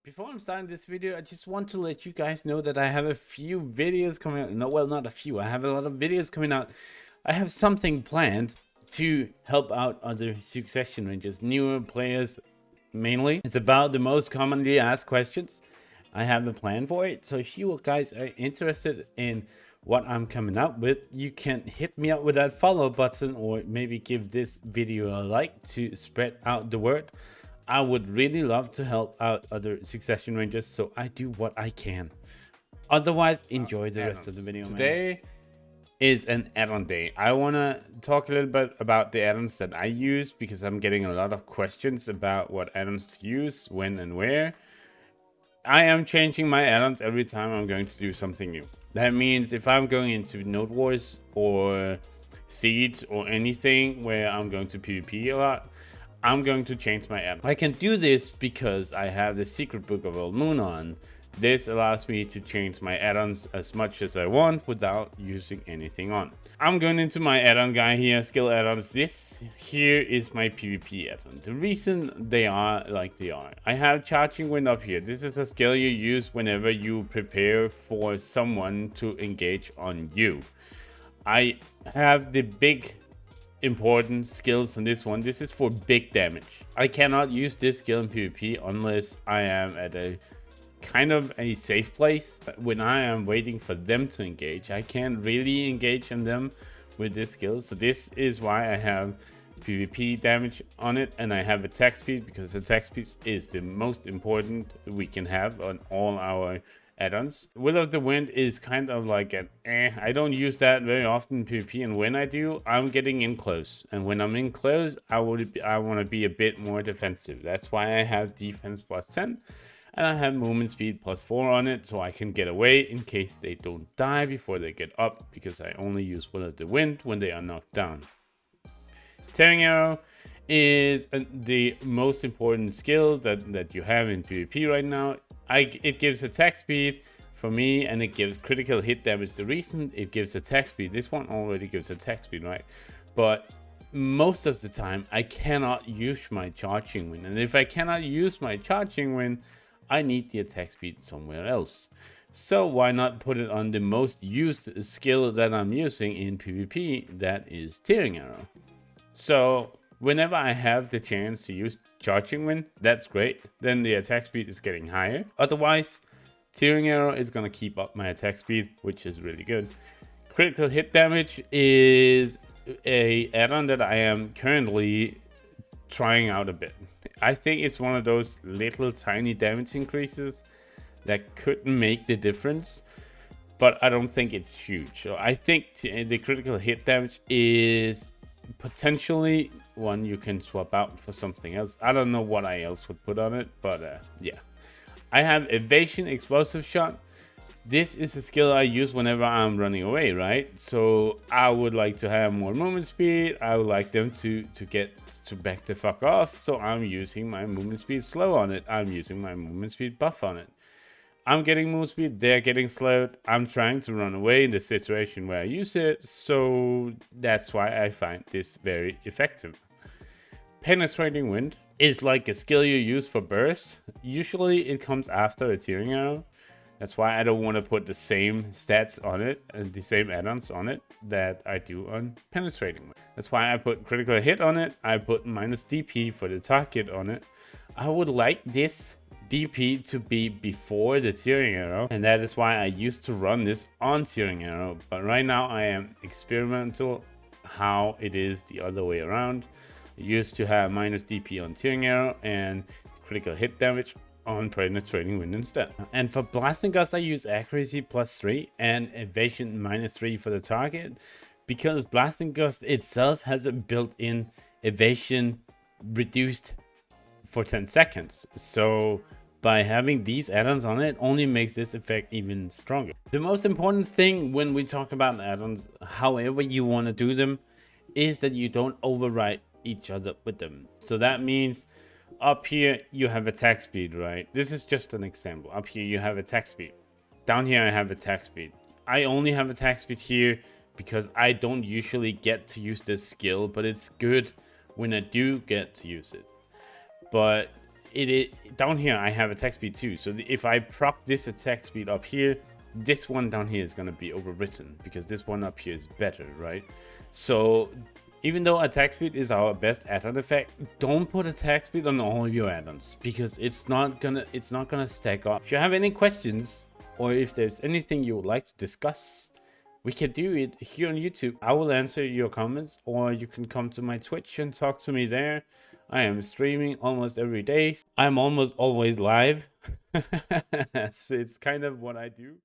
Before I'm starting this video, I just want to let you guys know that I have a few videos coming out. No, well, not a few. I have a lot of videos coming out. I have something planned to help out other succession rangers, newer players mainly. It's about the most commonly asked questions. I have a plan for it. So if you guys are interested in what I'm coming up with, you can hit me up with that follow button or maybe give this video a like to spread out the word. I would really love to help out other succession rangers, so I do what I can. Otherwise, enjoy the rest of the video. Today is an add-on day. I want to talk a little bit about the add-ons that I use because I'm getting a lot of questions about what add-ons to use, when and where. I am changing my add-ons every time I'm going to do something new. That means if I'm going into Node Wars or Siege or anything where I'm going to PvP a lot, I'm going to change my add-on. I can do this because I have the secret book of Old Moon on. This allows me to change my add-ons as much as I want without using anything on. I'm going into my add-on guy here, skill add-ons. This here is my PvP add-on. The reason they are like they are. I have charging wind up here. This is a skill you use whenever you prepare for someone to engage on you. I have the big important skills on this one. This is for big damage. I cannot use this skill in PvP unless I am at a kind of a safe place. When I am waiting for them to engage, I can't really engage on them with this skill. So this is why I have PvP damage on it, and I have attack speed because attack speed is the most important we can have on all our add-ons. Will of the Wind is kind of like an I don't use that very often in PvP, and when I do, I'm getting in close. And when I'm in close, I want to be a bit more defensive. That's why I have defense plus 10, and I have movement speed plus 4 on it, so I can get away in case they don't die before they get up, because I only use Will of the Wind when they are knocked down. Tearing Arrow is the most important skill that you have in PvP right now. It gives attack speed for me, and it gives critical hit damage. The reason it gives attack speed, this one already gives attack speed, right? But most of the time I cannot use my charging wind, and if I cannot use my charging wind, I need the attack speed somewhere else. So why not put it on the most used skill that I'm using in PvP, that is Tearing Arrow. So whenever I have the chance to use charging wind, that's great. Then the attack speed is getting higher. Otherwise, Tearing Arrow is going to keep up my attack speed, which is really good. Critical hit damage is a add-on that I am currently trying out a bit. I think it's one of those little tiny damage increases that could make the difference, but I don't think it's huge. So I think the critical hit damage is potentially one you can swap out for something else. I don't know what I else would put on it, but yeah. I have Evasion explosive shot. This is a skill I use whenever I'm running away, right? So I would like to have more movement speed. I would like them to get to back the fuck off, so I'm using my movement speed slow on it. I'm using my movement speed buff on it. I'm getting movement speed, they're getting slowed. I'm trying to run away in the situation where I use it, so that's why I find this very effective. Penetrating Wind is like a skill you use for burst. Usually it comes after a Tearing Arrow. That's why I don't want to put the same stats on it and the same add-ons on it that I do on Penetrating Wind. That's why I put critical hit on it. I put minus DP for the target on it. I would like this DP to be before the Tearing Arrow, and that is why I used to run this on Tearing Arrow, but right now I am experimental how it is the other way around. I used to have minus DP on Tearing Arrow and critical hit damage on Penetrating Wind instead. And for Blasting Gust, I use accuracy plus 3 and evasion minus 3 for the target, because Blasting Gust itself has a built-in evasion reduced for 10 seconds. So by having these add-ons on it only makes this effect even stronger. The most important thing when we talk about add-ons, however you want to do them, is that you don't override each other with them. So that means up here you have attack speed, right? This is just an example. Up here you have attack speed. Down here I have attack speed. I only have attack speed here because I don't usually get to use this skill, but it's good when I do get to use it. But down here I have attack speed too. So if I proc this attack speed up here, this one down here is gonna be overwritten because this one up here is better, right? So even though attack speed is our best add-on effect, don't put attack speed on all of your add-ons because it's not gonna stack up. If you have any questions or if there's anything you would like to discuss, we can do it here on YouTube. I will answer your comments, or you can come to my Twitch and talk to me there. I am streaming almost every day. I'm almost always live. So it's kind of what I do.